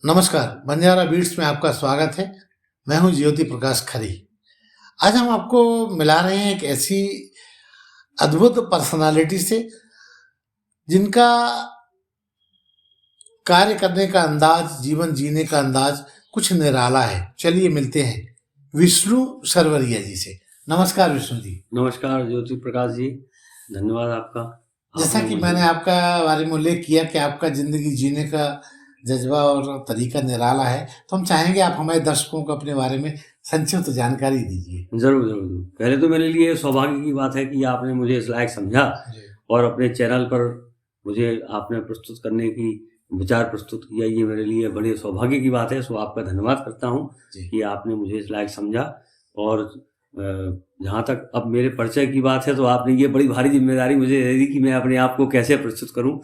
नमस्कार, बंजारा बीट्स में आपका स्वागत है। मैं हूं ज्योति प्रकाश खरी। आज हम आपको मिला रहे हैं एक ऐसी अद्भुत पर्सनालिटी से जिनका कार्य करने का अंदाज, जीवन जीने का अंदाज कुछ निराला है। चलिए मिलते हैं विष्णु सरवरिया जी से। नमस्कार विष्णु जी। नमस्कार ज्योति प्रकाश जी, धन्यवाद आपका। जैसा कि मैंने आपका बारे में उल्लेख किया कि आपका जिंदगी जीने का जज्बा और तरीका निराला है, तो हम चाहेंगे आप हमारे दर्शकों को अपने बारे में संक्षिप्त जानकारी दीजिए। जरूर जरूर। पहले तो मेरे लिए सौभाग्य की बात है कि आपने मुझे इस लायक समझा और अपने चैनल पर मुझे आपने प्रस्तुत करने की विचार प्रस्तुत किया, ये मेरे लिए बड़े सौभाग्य की बात है। सो आपका धन्यवाद करता हूँ कि आपने मुझे इस लायक समझा। और जहाँ तक अब मेरे परिचय की बात है तो आपने ये बड़ी भारी जिम्मेदारी मुझे दे दी कि मैं अपने आप को कैसे प्रस्तुत करूँ।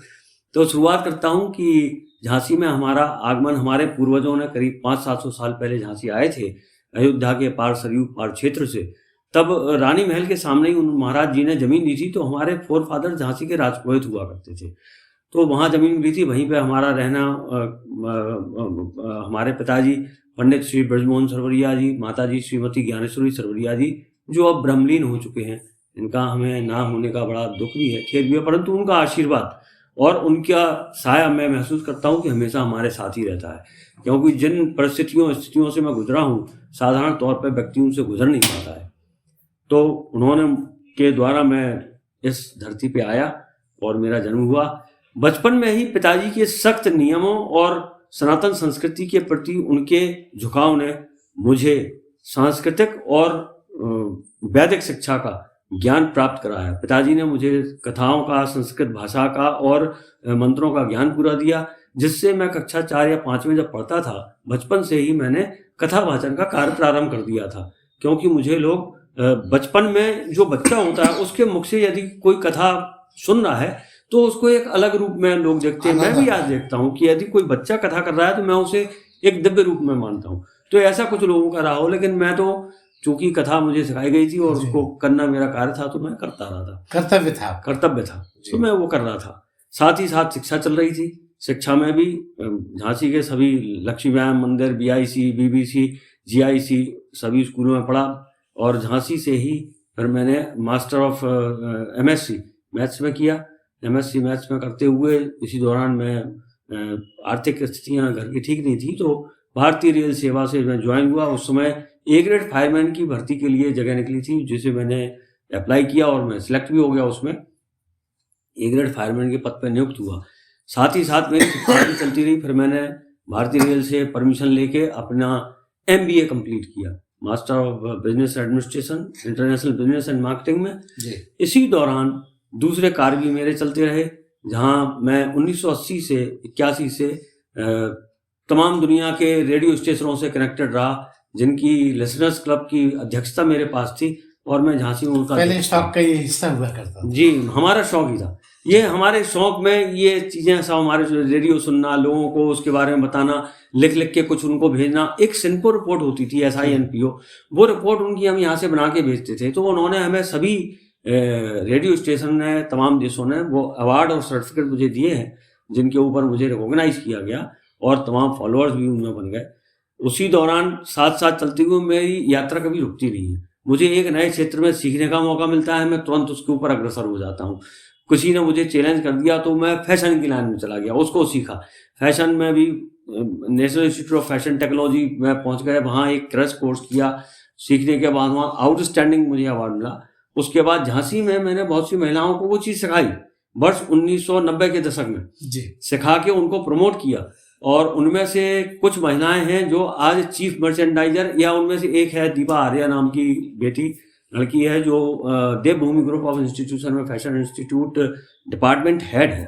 तो शुरुआत करता हूँ कि झांसी में हमारा आगमन हमारे पूर्वजों ने करीब 500-700 साल पहले झांसी आए थे, अयोध्या के पार सरयू पार क्षेत्र से। तब रानी महल के सामने ही उन महाराज जी ने जमीन दी थी। तो हमारे फोर फादर झांसी के राजपुरोहित हुआ करते थे, तो वहाँ जमीन मिली थी, वहीं पे हमारा रहना। हमारे पिताजी पंडित श्री ब्रजमोहन सरवरिया जी, माताजी श्रीमती ज्ञानेश्वरी सरवरिया जी, जो अब ब्रह्मलीन हो चुके हैं, इनका हमें ना होने का बड़ा दुख भी है, खेद भी है, परंतु उनका आशीर्वाद और उनका साया मैं महसूस करता हूँ कि हमेशा हमारे साथ ही रहता है। क्योंकि जिन स्थितियों से मैं गुजरा हूँ, साधारण तौर पर व्यक्ति उनसे गुजर नहीं पाता है। तो उन्होंने के द्वारा मैं इस धरती पे आया और मेरा जन्म हुआ। बचपन में ही पिताजी के सख्त नियमों और सनातन संस्कृति के प्रति उनके झुकाव ने मुझे सांस्कृतिक और वैदिक शिक्षा का ज्ञान प्राप्त कराया। पिताजी ने मुझे कथाओं का, संस्कृत भाषा का और मंत्रों का ज्ञान पूरा दिया, जिससे मैं कक्षा 4 या 5 में जब पढ़ता था, बचपन से ही मैंने कथा वाचन का कार्य प्रारंभ कर दिया था। क्योंकि मुझे लोग बचपन में जो बच्चा होता है उसके मुख से यदि कोई कथा सुन रहा है तो उसको एक अलग रूप में लोग देखते हैं। मैं भी आज देखता हूँ कि यदि कोई बच्चा कथा कर रहा है तो मैं उसे एक दिव्य रूप में मानता हूँ। तो ऐसा कुछ लोगों का रहा हो, लेकिन मैं तो चूंकि कथा मुझे सिखाई गई थी और उसको करना मेरा कार्य था, तो मैं करता रहा था। कर्तव्य था तो मैं वो कर रहा था। साथ ही साथ शिक्षा चल रही थी। शिक्षा में भी झांसी के सभी लक्ष्मी व्यायाम मंदिर, BIC, BBC, GIC सभी स्कूलों में पढ़ा। और झांसी से ही फिर मैंने मास्टर ऑफ MSc मैथ्स में किया। MSc मैथ्स में करते हुए इसी दौरान मैं आर्थिक स्थितियाँ घर की ठीक नहीं थी, तो भारतीय रेल सेवा से मैं ज्वाइन हुआ। उस समय A ग्रेड फायरमैन की भर्ती के लिए जगह निकली थी, जिसे मैंने अप्लाई किया और मैं सिलेक्ट भी हो गया। उसमें A ग्रेड फायरमैन के पद पर नियुक्त हुआ। साथ ही साथ मेरी शिक्षा भी चलती रही। फिर मैंने भारतीय रेल से परमिशन लेके अपना MBA कंप्लीट किया, master of business administration, international business and marketing में। इसी दौरान दूसरे कार्य भी मेरे चलते रहे, जहाँ मैं 1980 से 81 से तमाम दुनिया के रेडियो स्टेशनों से कनेक्टेड रहा, जिनकी लिसनर्स क्लब की अध्यक्षता मेरे पास थी और मैं झांसी में उनका पहले शौक का ये हिस्सा हुआ करता। जी, हमारा शौक ही था ये। हमारे शौक में ये चीज़ें सब, हमारे रेडियो सुनना, लोगों को उसके बारे में बताना, लिख लिख के कुछ उनको भेजना। एक सिंपल रिपोर्ट होती थी SINPO, वो रिपोर्ट उनकी हम यहाँ से बना के भेजते थे। तो उन्होंने हमें सभी रेडियो स्टेशन ने, तमाम देशों ने वो अवार्ड और सर्टिफिकेट मुझे दिए हैं, जिनके ऊपर मुझे रिकॉग्नाइज किया गया और तमाम फॉलोअर्स भी उनमें बन गए। उसी दौरान साथ साथ चलती हुई मेरी यात्रा कभी रुकती नहीं है। मुझे एक नए क्षेत्र में सीखने का मौका मिलता है, मैं तुरंत उसके ऊपर अग्रसर हो जाता हूँ। किसी ने मुझे चैलेंज कर दिया तो मैं फैशन की लाइन में चला गया, उसको सीखा। फैशन में भी national institute of fashion technology में पहुँच गए, वहाँ एक क्रैश कोर्स किया। सीखने के बाद वहाँ आउटस्टैंडिंग मुझे अवार्ड मिला। उसके बाद झांसी में मैंने बहुत सी महिलाओं को वो चीज़ सिखाई, वर्ष 1990 के दशक में सिखा के उनको प्रमोट किया। और उनमें से कुछ महिलाएं हैं जो आज चीफ मर्चेंडाइजर, या उनमें से एक है दीपा आर्या नाम की बेटी, लड़की है, जो देवभूमि ग्रुप ऑफ इंस्टीट्यूशन में फैशन इंस्टीट्यूट डिपार्टमेंट हेड है।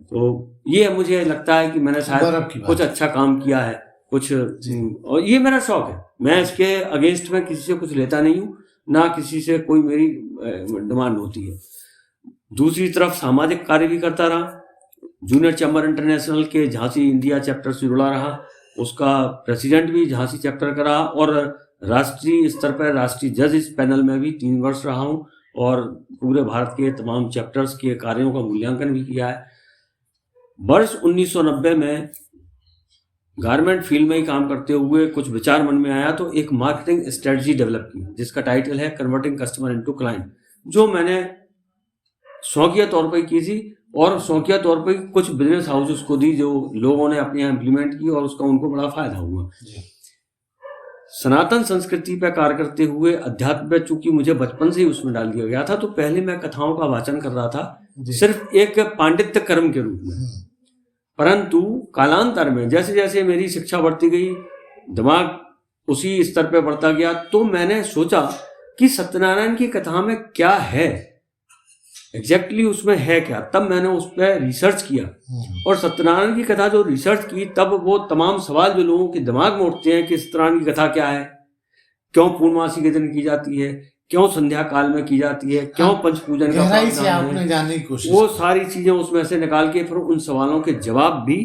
तो ये मुझे लगता है कि मैंने शायद कुछ अच्छा काम किया है कुछ, और ये मेरा शौक है। मैं इसके अगेंस्ट में किसी से कुछ लेता नहीं हूँ, ना किसी से कोई मेरी डिमांड होती है। दूसरी तरफ सामाजिक कार्य भी करता रहा। जूनियर चैम्बर इंटरनेशनल के झांसी इंडिया चैप्टर से जुड़ा रहा, उसका प्रेसिडेंट भी झांसी चैप्टर का रहा, और राष्ट्रीय स्तर पर राष्ट्रीय जज इस पैनल में भी 3 वर्ष रहा हूँ, और पूरे भारत के तमाम चैप्टर्स के कार्यों का मूल्यांकन भी किया है। वर्ष 1990 में गारमेंट फील्ड में ही काम करते हुए कुछ विचार मन में आया तो एक मार्केटिंग स्ट्रेटजी डेवलप की जिसका टाइटल है कन्वर्टिंग कस्टमर इनटू क्लाइंट, जो मैंने शौकिया तौर पर की थी और शौकिया तौर पर कुछ बिजनेस हाउसेस को दी जो लोगों ने अपने यहाँ इम्प्लीमेंट की और उसका उनको बड़ा फायदा हुआ। सनातन संस्कृति पर कार्य करते हुए अध्यात्म पे चूंकि मुझे बचपन से ही उसमें डाल दिया गया था, तो पहले मैं कथाओं का वाचन कर रहा था सिर्फ एक पांडित्य कर्म के रूप में, परंतु कालांतर में जैसे जैसे मेरी शिक्षा बढ़ती गई, दिमाग उसी स्तर पे बढ़ता गया, तो मैंने सोचा कि सत्यनारायण की कथा में क्या है, एग्जैक्टली उसमें है क्या। तब मैंने उस पर रिसर्च किया और सत्यनारायण की कथा जो रिसर्च की, तब वो तमाम सवाल जो लोगों के दिमाग में उठते हैं कि सत्यनारायण की कथा क्या है, क्यों पूर्णमासी के दिन की जाती है, क्यों संध्या काल में की जाती है, क्यों पंचपूजन का आपने जानने की कोशिश, वो सारी चीजें उसमें से निकाल के फिर उन सवालों के जवाब भी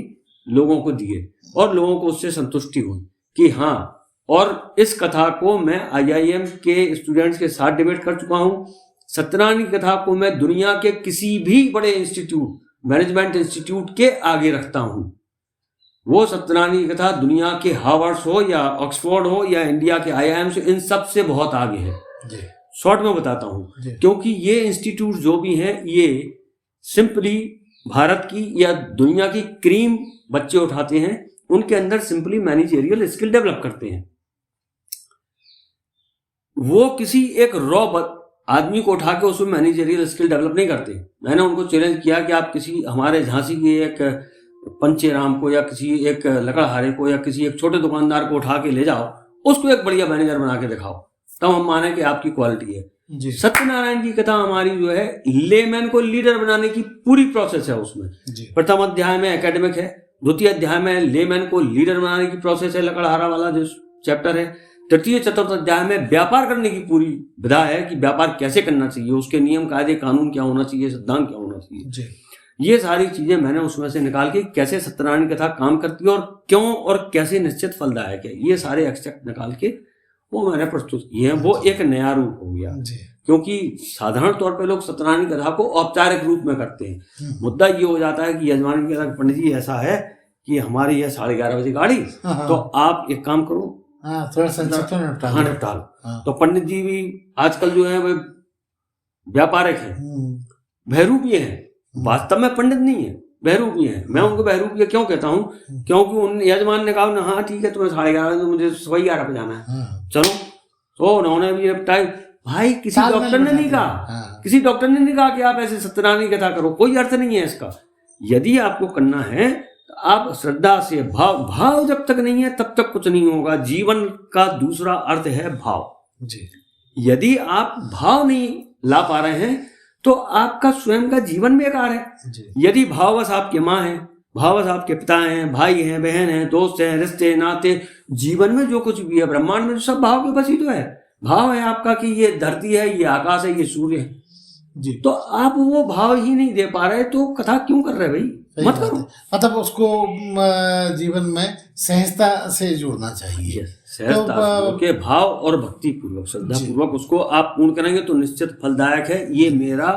लोगों को दिए और लोगों को उससे संतुष्टि हुई कि हाँ। और इस कथा को मैं IIM के स्टूडेंट्स के साथ डिबेट कर चुका हूँ। सत्यनारायण की कथा को मैं दुनिया के किसी भी बड़े इंस्टीट्यूट, मैनेजमेंट इंस्टीट्यूट के आगे रखता हूँ। वो सत्यनारायण की कथा दुनिया के हार्वर्ड हो या ऑक्सफोर्ड हो या इंडिया के IIM से, इन सब से बहुत आगे है। शॉर्ट में बताता हूँ, क्योंकि ये इंस्टीट्यूट जो भी हैं ये सिंपली भारत की या दुनिया की क्रीम बच्चे उठाते हैं, उनके अंदर सिंपली मैनेजरियल स्किल डेवलप करते हैं। वो किसी एक रॉ आदमी को उठा के उसमें मैनेजरियल स्किल डेवलप नहीं करते। मैंने उनको चैलेंज किया कि आप किसी हमारे झांसी के एक पंचेराम को या किसी एक लकड़हारे को या किसी एक छोटे दुकानदार को उठा के ले जाओ, उसको एक बढ़िया मैनेजर बना के दिखाओ, तब हम माने कि आपकी क्वालिटी है। सत्यनारायण की कथा हमारी जो है लेमैन को लीडर बनाने की पूरी प्रोसेस है। उसमें प्रथम अध्याय में एकेडमिक है, द्वितीय अध्याय में लेमैन को लीडर बनाने की प्रोसेस है, लकड़हारा वाला जो चैप्टर है। तृतीय चतुर्थ अध्याय में व्यापार करने की पूरी विधा है कि व्यापार कैसे करना चाहिए, उसके नियम कायदे कानून क्या होना चाहिए, सिद्धांत क्या होना चाहिए। ये सारी चीजें मैंने उसमें से निकाल के कैसे सत्यनारायण की कथा काम करती है और क्यों और कैसे निश्चित फलदायक है, ये सारे एक्सट्रैक्ट निकाल के वो मैंने प्रस्तुत किए हैं। वो एक नया रूप हो गया, क्योंकि साधारण तौर पे लोग सत्यनारायण की कथा को औपचारिक रूप में करते हैं। मुद्दा ये हो जाता है कि यजमान की कथा, पंडित जी ऐसा है कि हमारी है 11:30 बजे गाड़ी, तो आप एक काम करो, थोड़ा संक्षिप्त में निपटा लो। तो पंडित जी भी आजकल जो है वो व्यापारिक है, बहरूपीय है, वास्तव में पंडित नहीं है, बहरूपीय है। मैं उनको बहरूपीय क्यों कहता हूँ, क्योंकि उन यजमान ने कहा हाँ ठीक है तुम्हें 11:30 मुझे 11:15 पे जाना है, चलो। तो उन्होंने भी टाइम, भाई किसी डॉक्टर ने नहीं कहा, किसी डॉक्टर ने नहीं कहा कि आप ऐसे सत्यनारायण की कथा करो, कोई अर्थ नहीं है इसका। यदि आपको करना है तो आप श्रद्धा से, भाव जब तक नहीं है तब तक कुछ नहीं होगा। जीवन का दूसरा अर्थ है भाव। यदि आप भाव नहीं ला पा रहे हैं तो आपका स्वयं का जीवन बेकार है। यदि भाववश आपके माँ है, भाववश आपके पिता हैं, भाई हैं, बहन हैं, दोस्त हैं, रिश्ते नाते, जीवन में जो कुछ भी है, ब्रह्मांड में सब भाव के बस ही तो है। भाव है आपका कि ये धरती है, ये आकाश है, ये सूर्य है जी। तो आप वो भाव ही नहीं दे पा रहे तो कथा क्यों कर रहे भाई, मत करो। मतलब उसको जीवन में सहजता से जोड़ना चाहिए, सहजता के भाव और भक्ति पूर्वक, श्रद्धा पूर्वक उसको आप पूर्ण करेंगे तो निश्चित फलदायक है। ये मेरा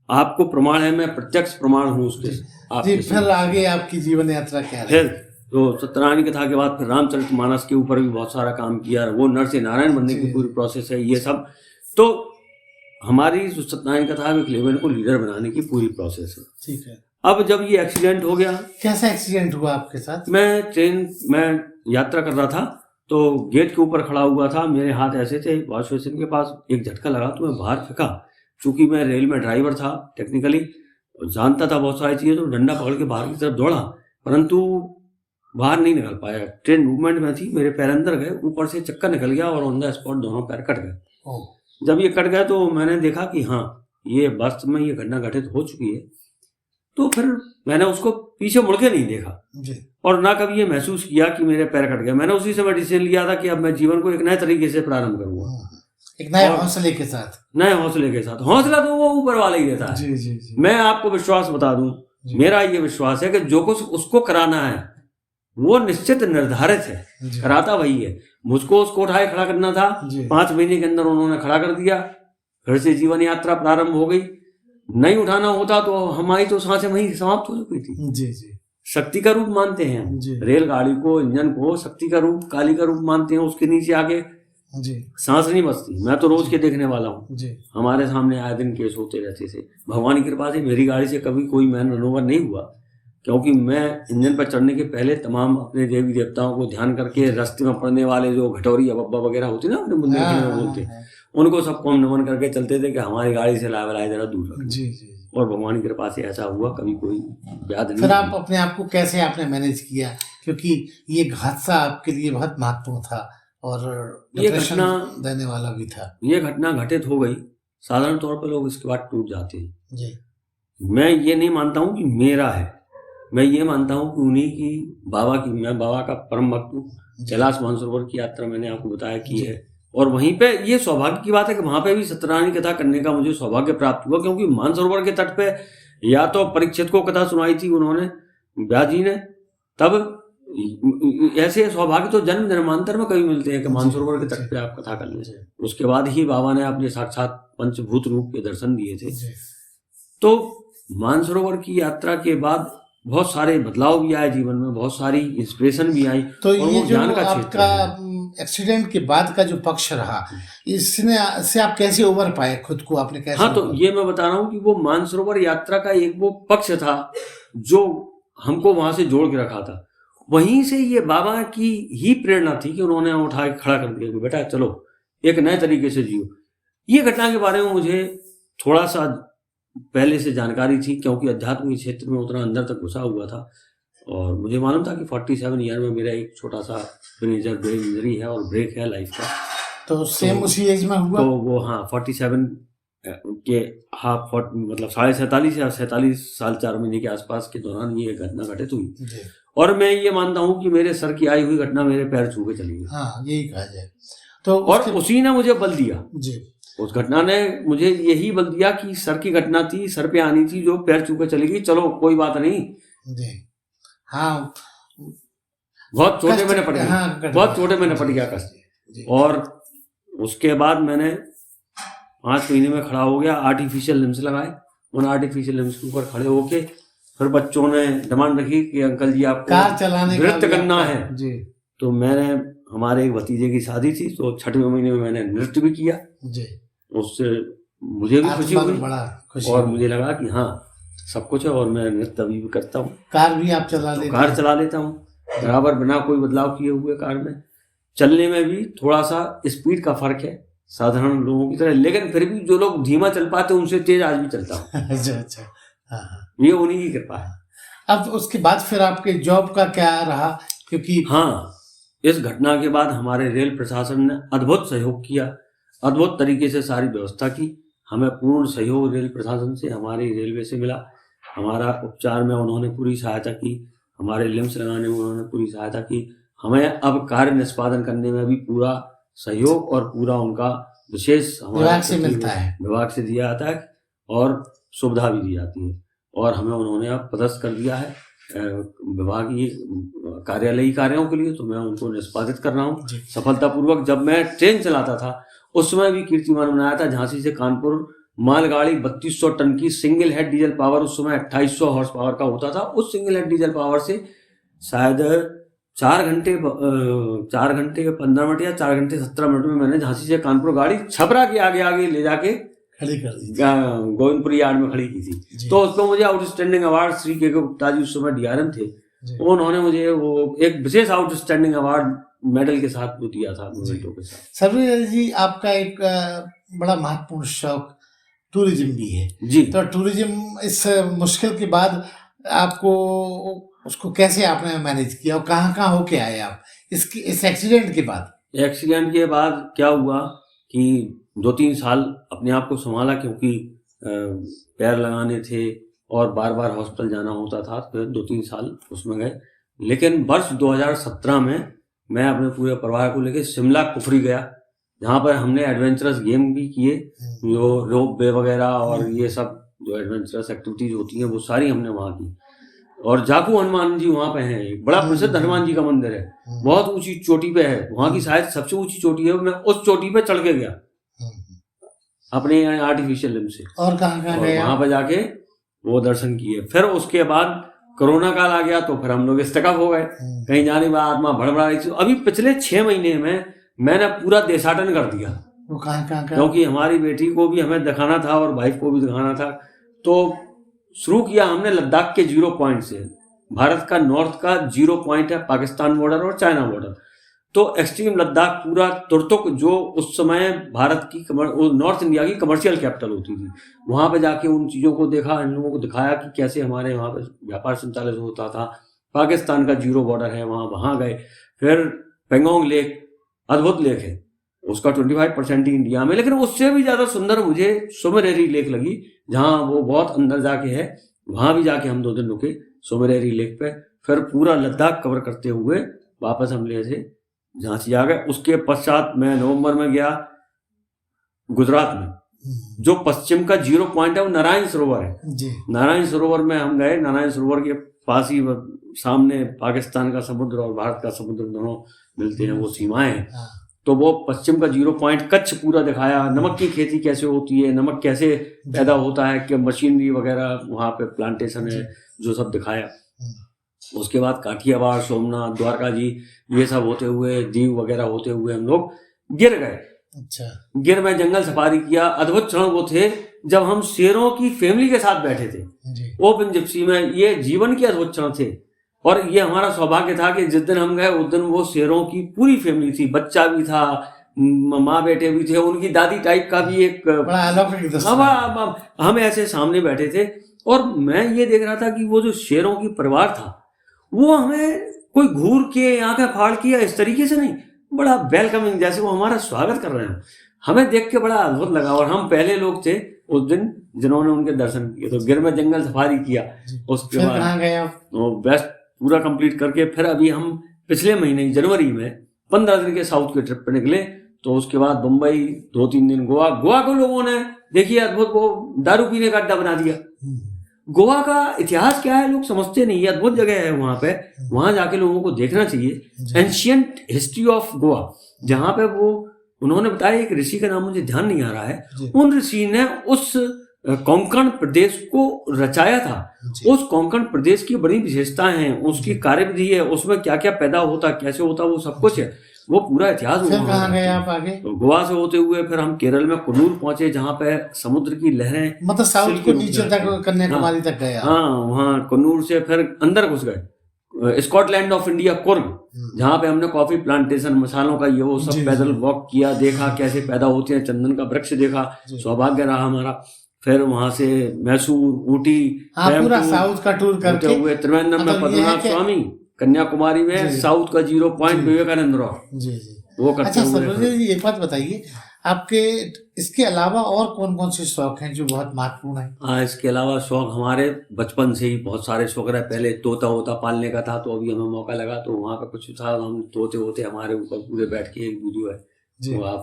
आपको प्रमाण है, मैं प्रत्यक्ष प्रमाण हूँ उसके। जी, फिर आगे आपकी जीवन यात्रा क्या है? फिर तो सत्यनारायण की कथा के बाद फिर रामचरितमानस के ऊपर भी बहुत सारा काम किया, वो नर से नारायण बनने की पूरी प्रोसेस है ये सब। तो हमारी जो सत्यनारायण कथा है लेमैन को लीडर बनाने की पूरी प्रोसेस है। ठीक है। अब जब ये एक्सीडेंट हो गया, कैसा एक्सीडेंट हुआ आपके साथ? मैं ट्रेन में यात्रा कर रहा था तो गेट के ऊपर खड़ा हुआ था, मेरे हाथ ऐसे थे, वॉश बेसिन के पास एक झटका लगा तो मैं बाहर फेंका। चूंकि मैं रेल में ड्राइवर था टेक्निकली, जानता था बहुत सारी चीजें, तो डंडा पकड़ के बाहर की तरफ दौड़ा, परंतु बाहर नहीं निकल पाया। ट्रेन मूवमेंट में थी, मेरे पैर अंदर गए, ऊपर से चक्का निकल गया और ऑन द स्पॉट दोनों पैर कट गए। जब ये कट गया तो मैंने देखा कि हाँ ये वास्तव में ये घटना घटित हो चुकी है। तो फिर मैंने उसको पीछे मुड़ के नहीं देखा जी। और ना कभी ये महसूस किया कि मेरे पैर कट गए। मैंने उसी समय डिसीजन लिया था कि अब मैं जीवन को एक नए तरीके से प्रारंभ करूंगा, एक नए हौसले के साथ। नए हौसले के साथ। हौसला तो वो ऊपर वाला ही देता है जी, जी, जी। मैं आपको विश्वास बता दूं, मेरा ये विश्वास है कि जो कुछ उसको कराना है वो निश्चित निर्धारित है, कराता वही है। मुझको उसको उठाए खड़ा करना था, 5 महीने के अंदर उन्होंने खड़ा कर दिया, फिर से जीवन यात्रा प्रारंभ हो गई। नहीं उठाना होता तो हमारी तो सांसें वहीं समाप्त हो चुकी थी जी जी। शक्ति का रूप मानते हैं। जी रेलगाड़ी को, इंजन को शक्ति का रूप, काली का रूप मानते हैं। उसके नीचे आके जी सांस नहीं बचती। मैं तो रोज के देखने वाला हूँ, जी हमारे सामने आए दिन केस होते रहते थे। भगवान की कृपा से मेरी गाड़ी से कभी कोई मैन रन ओवर नहीं हुआ, क्योंकि मैं इंजन पर चढ़ने के पहले तमाम अपने देवी देवताओं को ध्यान करके रास्ते में पड़ने वाले जो घटोरी अब्बा वगैरह होती ना, अपने बुंदेलखंड में बोलते, उनको सबको हम नमन करके चलते थे कि हमारी गाड़ी से लाए जरा दूर रखो। जी जी। और भगवान की कृपा से ऐसा हुआ, कभी कोई व्याध नहीं। फिर आप अपने आप को कैसे आपने मैनेज किया, क्योंकि ये हादसा आपके लिए बहुत महत्वपूर्ण था और ये डिप्रेशन घटना देने वाला भी था। ये घटना घटित हो गई। साधारण तौर पर लोग इसके बाद टूट जाते हैं। जी मैं ये नहीं मानता हूँ कि मेरा है, मैं ये मानता हूँ कि उन्हीं की, बाबा की। मैं बाबा का परम भक्त हूँ। कैलाश मानसरोवर की यात्रा मैंने आपको बताया की जी। है, और वहीं पे ये सौभाग्य की बात है कि वहां पे भी सत्यनारायण की कथा करने का मुझे सौभाग्य प्राप्त हुआ, क्योंकि मानसरोवर के तट पे या तो परीक्षित को कथा सुनाई थी उन्होंने, व्यास जी ने, तब ऐसे सौभाग्य तो जन्म जन्मांतर में कभी मिलते हैं कि मानसरोवर के तट पे आप कथा कर लें। उसके बाद ही बाबा ने अपने साक्षात पंचभूत रूप के दर्शन दिए थे। जी तो मानसरोवर की यात्रा के बाद बहुत सारे बदलाव भी आए जीवन में, बहुत सारी इंस्पिरेशन भी आई। तो और ये वो जो ज्ञान का क्षेत्र आपका है। एक्सीडेंट के बाद का जो पक्ष रहा, इससे आप कैसे उबर पाए खुद को, आपने कैसे? हाँ, तो ये मैं बता रहा हूँ कि वो मानसरोवर यात्रा का एक वो पक्ष था जो हमको वहां से जोड़ के रखा था। वहीं से ये बाबा की ही प्रेरणा थी कि उन्होंने उठा के खड़ा कर दिया कि बेटा चलो एक नए तरीके से जियो। ये घटना के बारे में मुझे थोड़ा सा पहले से जानकारी थी, क्योंकि अध्यात्म के क्षेत्र में उतना अंदर तक घुसा हुआ था, और मुझे मालूम था कि 47 ईयर में मेरा एक छोटा सा मेजर ब्रेन इंजरी है और ब्रेक है लाइफ का। तो सेम उसी एज में हुआ? तो वो हाँ 47 के हाफ मतलब 47.5 या 47 साल 4 महीने के आसपास के दौरान ये घटना घटित हुई। जी। और मैं ये मानता हूँ कि मेरे सर की आई हुई घटना मेरे पैर छू के चली गई। हाँ, यही कहा जाए। तो और उसी ने मुझे बल दिया। जी। उस घटना ने मुझे यही बल दिया कि सर की घटना थी, सर पे आनी थी, जो पैर छू के चली गई, चलो कोई बात नहीं। जी हाँ, बहुत छोटे मैंने पड़ गया, हाँ, बहुत छोटे मैंने पड़ गया कष्ट। और उसके बाद मैंने 5 महीने में खड़ा हो गया, आर्टिफिशियल लिम्स लगाए। उन आर्टिफिशियल लिम्स के ऊपर खड़े होके फिर बच्चों ने डिमांड रखी कि अंकल जी आपको कार चलाने का नृत्य करना है। जी। तो मैंने, हमारे एक भतीजे की शादी थी, तो 6वें महीने में मैंने नृत्य भी किया। जी। उससे मुझे भी खुशी हुई, बड़ा खुशी और मुझे लगा कि हाँ सब कुछ है, और मैं नृत्य अभी भी करता हूँ। कार भी आप चला लेते हैं? कार चला लेता हूँ बराबर, बिना कोई बदलाव किए हुए। कार में चलने में भी थोड़ा सा स्पीड का फर्क है साधारण लोगों की तरह, लेकिन फिर भी जो लोग धीमा चल पाते हैं उनसे तेज आज भी चलता हूँ। अच्छा अच्छा। हाँ हाँ, ये उन्हीं की कृपा है। अब उसके बाद फिर आपके जॉब का क्या रहा? क्योंकि हाँ, इस घटना के बाद हमारे रेल प्रशासन ने अद्भुत सहयोग किया, अद्भुत तरीके से सारी व्यवस्था की। हमें पूर्ण सहयोग रेल प्रशासन से, हमारी रेलवे से मिला। हमारा उपचार में उन्होंने पूरी सहायता की, हमारे लिम्स लगाने में उन्होंने पूरी सहायता की। हमें अब कार्य निष्पादन करने में भी पूरा सहयोग और पूरा उनका विशेष विभाग से मिलता है, विभाग से दिया जाता है, और सुविधा भी दी जाती है। और हमें उन्होंने अब पदस्थ कर दिया है विभागीय कार्यालयी कार्यों के लिए, तो मैं उनको निष्पादित कर रहा हूँ सफलतापूर्वक। जब मैं ट्रेन चलाता था उस समय भी कीर्तिमान बनाया था। झांसी से कानपुर मालगाड़ी 3200 टन की सिंगल हेड डीजल पावर, उस समय 2800 हॉर्स पावर का होता था। उस सिंगल हेड डीजल पावर से शायद 4 घंटे 15 मिनट या 4 घंटे 17 मिनट में मैंने झांसी से कानपुर गाड़ी छपरा के आगे ले जाके खड़ी कर दी, गोविंदपुरी यार्ड में खड़ी की थी। तो उसको मुझे आउटस्टैंडिंग अवार्ड, श्री के गुप्ता जी उस समय डीआरएम थे, उन्होंने मुझे वो एक विशेष आउटस्टैंडिंग अवार्ड मेडल के साथ वो दिया था, मोमेंटो के साथ। सर्वरीय जी, आपका एक बड़ा महत्वपूर्ण शौक टूरिज्म भी है जी। तो टूरिज्म इस मुश्किल के बाद आपको उसको कैसे आपने मैनेज किया और कहाँ होके आए आप इस एक्सीडेंट के बाद? एक्सीडेंट के बाद क्या हुआ कि 2-3 साल अपने आप को संभाला, क्योंकि पैर लगाने थे और बार बार हॉस्पिटल जाना होता था। तो 2-3 साल उसमें गए। लेकिन वर्ष 2017 में मैं अपने पूरे परिवार को लेकर शिमला कुफरी गया, जहाँ पर हमने एडवेंचरस गेम भी किए, जो रोप वे वगैरह और ये सब जो एडवेंचरस एक्टिविटीज होती हैं वो सारी हमने वहाँ की। और जाकू हनुमान जी वहाँ पे हैं, एक बड़ा प्रसिद्ध हनुमान जी का मंदिर है, बहुत ऊंची चोटी पे है, वहाँ की शायद सबसे ऊंची चोटी है। मैं उस चोटी पे चढ़ के गया अपने आर्टिफिशियल लिम्स से। और कहाँ गए? वहाँ पे जाके वो दर्शन किए। फिर उसके बाद कोरोना काल आ गया तो फिर हम लोग स्टकअप हो गए, कहीं जाने में आत्मा भड़बड़ा रही थी। अभी पिछले 6 महीने में मैंने पूरा देशाटन कर दिया, वो कहाँ क्योंकि हमारी बेटी को भी हमें दिखाना था और वाइफ को भी दिखाना था। तो शुरू किया हमने लद्दाख के 0 पॉइंट से। भारत का नॉर्थ का 0 पॉइंट है पाकिस्तान बॉर्डर और चाइना बॉर्डर। तो एक्सट्रीम लद्दाख पूरा तुर्तुक, जो उस समय भारत की नॉर्थ इंडिया की कमर्शियल कैपिटल होती थी, वहां पे जाके उन चीजों को देखा, इन लोगों को दिखाया कि कैसे हमारे वहां पे व्यापार संचालित होता था। पाकिस्तान का 0 बॉर्डर है, वहां गए। फिर पेंगोंग लेक, अद्भुत लेक है, उसका 25% ही इंडिया में, लेकिन उससे भी ज्यादा सुंदर मुझे सुमेरेरी लेक लगी, जहाँ वो बहुत अंदर जाके है। वहां भी जाके हम 2 दिन रुके सुमेरेरी लेक पे। फिर पूरा लद्दाख कवर करते हुए वापस हम ले थे झांसी आ गए। उसके पश्चात मैं नवंबर में गया गुजरात में, जो पश्चिम का 0 पॉइंट है वो नारायण सरोवर है जी। नारायण सरोवर में हम गए। नारायण सरोवर के पास ही सामने पाकिस्तान का समुद्र और भारत का समुद्र दोनों मिलते हैं, वो सीमाएं हैं। तो वो पश्चिम का 0 पॉइंट कच्छ पूरा दिखाया, नमक की खेती कैसे होती है, नमक कैसे पैदा होता है, कि मशीनरी वगैरह वहाँ पे प्लांटेशन है, जो सब दिखाया। उसके बाद काठियावाड़, सोमनाथ, द्वारका जी, ये सब होते हुए, दीव वगैरह होते हुए हम लोग गिर गए। अच्छा। गिर में जंगल सफारी किया। अद्भुत क्षण वो थे जब हम शेरों की फैमिली के साथ बैठे थे जी। ओपन जिप्सी में। ये जीवन के अद्भुत क्षण थे, और ये हमारा सौभाग्य था कि जिस दिन हम गए उस दिन वो शेरों की पूरी फैमिली थी, बच्चा भी था, माँ बेटे भी थे, उनकी दादी टाइप का भी एक बड़ा अलौकिक दृश्य। हम ऐसे सामने बैठे थे। और मैं ये देख रहा था कि वो जो शेरों की परिवार था, वो हमें कोई घूर के आंखें फाड़ के या इस तरीके से नहीं, बड़ा वेलकमिंग, जैसे वो हमारा स्वागत कर रहे हैं। हमें देख के बड़ा अद्भुत लगा। और हम पहले लोग थे उस दिन जिन्होंने उनके दर्शन किए। तो गिर में जंगल सफारी किया। उसके बाद कहाँ गए आप? तो बेस्ट पूरा कंप्लीट करके फिर अभी हम पिछले महीने जनवरी में 15 दिन के साउथ के ट्रिप पे निकले। तो उसके बाद बम्बई, 2-3 दिन गोवा को लोगों ने देखिए अद्भुत, वो दारू पीने का अड्डा बना दिया। गोवा का इतिहास क्या है लोग समझते नहीं है, अद्भुत जगह है वहां पे, वहां जाके लोगों को देखना चाहिए। एंशियंट हिस्ट्री ऑफ गोवा, जहां पे वो उन्होंने बताया, एक ऋषि का नाम मुझे ध्यान नहीं आ रहा है, उन ऋषि ने उस कोंकण प्रदेश को रचाया था। उस कोंकण प्रदेश की बड़ी विशेषताएं हैं, उसकी कार्यविधि है, उसमें क्या क्या पैदा होता, कैसे होता, वो सब कुछ है, वो पूरा इतिहास। फिर कहाँ गए आप आगे? तो गोवा से होते हुए फिर हम केरल में कुन्नूर पहुंचे, जहाँ पे समुद्र की लहरें, मतलब साउथ को नीचे तक, कन्याकुमारी तक गए। हाँ, वहाँ कुन्नूर से फिर अंदर घुस गए स्कॉटलैंड ऑफ इंडिया, कुर्ग, जहाँ पे हमने कॉफी प्लांटेशन, मसालों का ये वो सब पैदल वॉक किया, देखा कैसे पैदा होते हैं, चंदन का वृक्ष देखा, सौभाग्य रहा हमारा। फिर वहां से मैसूर, ऊटी, पूरा साउथ का टूर करके हुए त्रिवेंद्रम में पद्मनाभ स्वामी, कन्याकुमारी में साउथ का 0 पॉइंट विवेकानंद रॉक, वो करते हुए। अच्छा जी, एक बात बताइए, आपके इसके अलावा और कौन कौन से शौक हैं जो बहुत महत्वपूर्ण है? हाँ, इसके अलावा शौक हमारे बचपन से ही बहुत सारे शौक रहे। पहले तोता होता पालने का था, तो अभी हमें मौका लगा तो वहाँ पे कुछ था, हम तोते होते हमारे ऊपर पूरे बैठ के, एक वीडियो है वो आप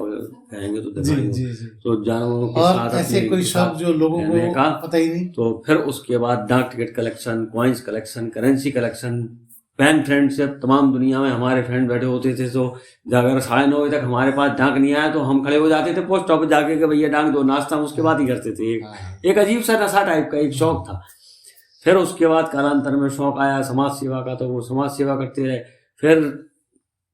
कहेंगे तो दिखाएंगे। तो जानवरों के साथ ऐसे कोई शौक जो लोगों को पता ही नहीं। तो फिर उसके बाद डाक ticket collection, coins collection, currency collection, pen friendship, तमाम दुनिया में हमारे फ्रेंड बैठे होते थे। तो अगर 9:30 बजे तक हमारे पास डाक नहीं आया तो हम खड़े हो जाते थे पोस्ट ऑफिस जाके कि भैया डाक दो, नाश्ता उसके बाद ही करते थे। एक अजीब सा नशा टाइप का एक शौक था। फिर उसके बाद कालांतर में शौक आया समाज सेवा का, तो वो समाज सेवा करते रहे। फिर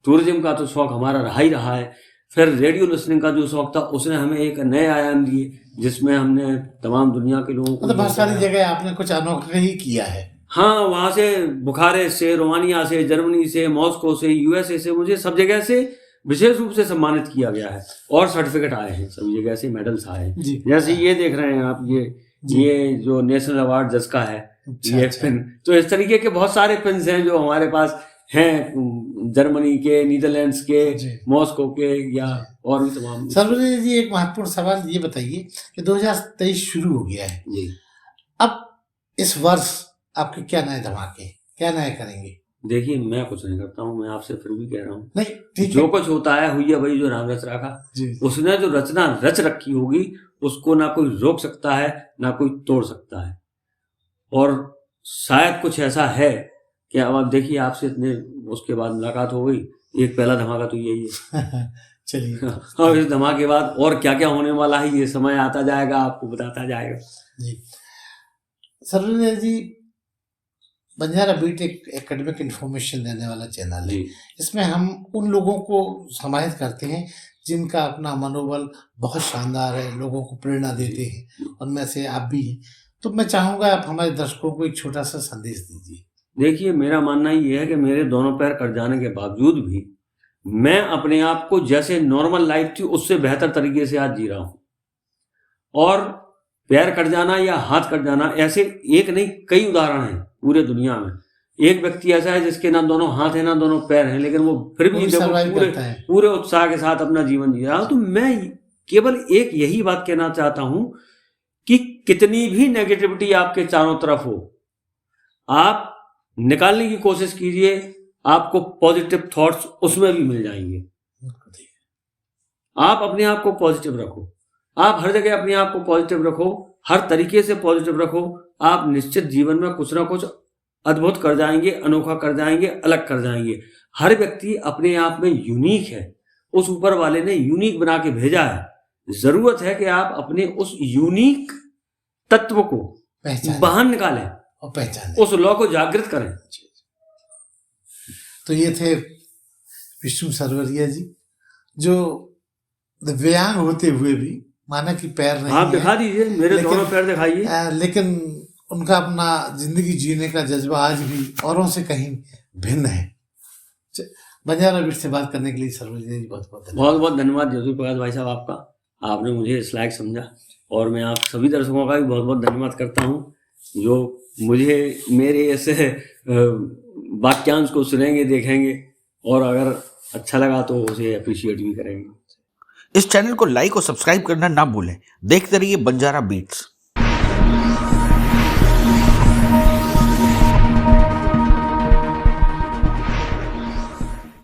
टूरिज्म का तो शौक हमारा रहा ही रहा है। फिर रेडियो लिसनिंग का जो शौक था उसने हमें एक नए आयाम दिए, जिसमें हमने तमाम दुनिया के लोगों को, बहुत सारी जगह आपने कुछ अनोखा ही किया है। हाँ, वहां से बुखारेस्ट से, रोमानिया से, जर्मनी से, मॉस्को से, यूएसए से, मुझे सब जगह से विशेष रूप से सम्मानित किया गया है और सर्टिफिकेट आए हैं, सभी जगह से मेडल्स आए हैं। जैसे ये देख रहे हैं आप, ये जो नेशनल अवार्ड जिसका है, ये पिन। तो इस तरीके के बहुत सारे पिन हैं जो हमारे पास हैं, जर्मनी के, नीदरलैंड्स के, मॉस्को के, या और भी तमाम। सर्वजन जी, एक महत्वपूर्ण सवाल ये बताइए कि 2023 शुरू हो गया है जी, अब इस वर्ष आपके क्या नए धमाके, क्या नए करेंगे? देखिए, मैं कुछ नहीं करता हूँ, मैं आपसे फिर भी कह रहा हूँ, नहीं ठीक, जो कुछ होता है हुई है वही जो राम रच रखा, उसने जो रचना रच रखी होगी उसको ना कोई रोक सकता है ना कोई तोड़ सकता है। और शायद कुछ ऐसा है कि अब आप देखिए, आपसे इतने उसके बाद मुलाकात हो गई, एक पहला धमाका तो यही है। चलिए, और इस धमाके के बाद और क्या क्या होने वाला है ये समय आता जाएगा, आपको बताता जाएगा। जी सर्वजन जी, बंजारा बीट एक एकेडमिक इंफॉर्मेशन देने वाला चैनल है। जी इसमें हम उन लोगों को समाहित करते हैं जिनका अपना मनोबल बहुत शानदार है, लोगों को प्रेरणा देते हैं, उनमें से आप भी हैं। तो मैं चाहूँगा आप हमारे दर्शकों को एक छोटा सा संदेश दीजिए। देखिए, मेरा मानना ये है कि मेरे दोनों पैर कट जाने के बावजूद भी मैं अपने आप को जैसे नॉर्मल लाइफ थी उससे बेहतर तरीके से आज जी रहा हूँ। और पैर कट जाना या हाथ कट जाना ऐसे एक नहीं कई उदाहरण हैं पूरे दुनिया में। एक व्यक्ति ऐसा है जिसके ना दोनों हाथ हैं ना दोनों पैर हैं, लेकिन वो फिर भी देखो सर्वाइव पूरे करता है। पूरे उत्साह के साथ अपना जीवन जी रहा है। तो मैं केवल एक यही बात कहना चाहता हूं कि कितनी भी नेगेटिविटी आपके चारों तरफ हो, आप निकालने की कोशिश कीजिए, आपको पॉजिटिव थॉट्स उसमें भी मिल जाएंगे। आप अपने आप को पॉजिटिव रखो, आप हर जगह अपने आप को पॉजिटिव रखो, हर तरीके से पॉजिटिव रखो। आप निश्चित जीवन में कुछ ना कुछ अद्भुत कर जाएंगे, अनोखा कर जाएंगे, अलग कर जाएंगे। हर व्यक्ति अपने आप में यूनिक है, उस ऊपर वाले ने यूनिक बना के भेजा है। जरूरत है कि आप अपने उस यूनिक तत्व को बाहर निकालें और पहचानें, उस लॉ को जागृत करें। तो ये थे विष्णु सरवरिया जी, जो दिव्यांग होते हुए भी, माना कि पैर नहीं आप दिखा दीजिए, मेरे दोनों पैर दिखाइए, लेकिन उनका अपना जिंदगी जीने का जज्बा आज भी औरों से कहीं भिन्न है। बंजारा बीट से बात करने के लिए सरवरिया जी बहुत बहुत धन्यवाद ज्योति प्रकाश भाई साहब आपका। आपने मुझे इस लायक समझा और मैं आप सभी दर्शकों का भी बहुत बहुत धन्यवाद करता हूँ जो मुझे मेरे ऐसे वाक्यांश को सुनेंगे, देखेंगे और अगर अच्छा लगा तो उसे अप्रिशिएट भी करेंगे। इस चैनल को लाइक और सब्सक्राइब करना ना भूलें। देखते रहिए बंजारा बीट्स।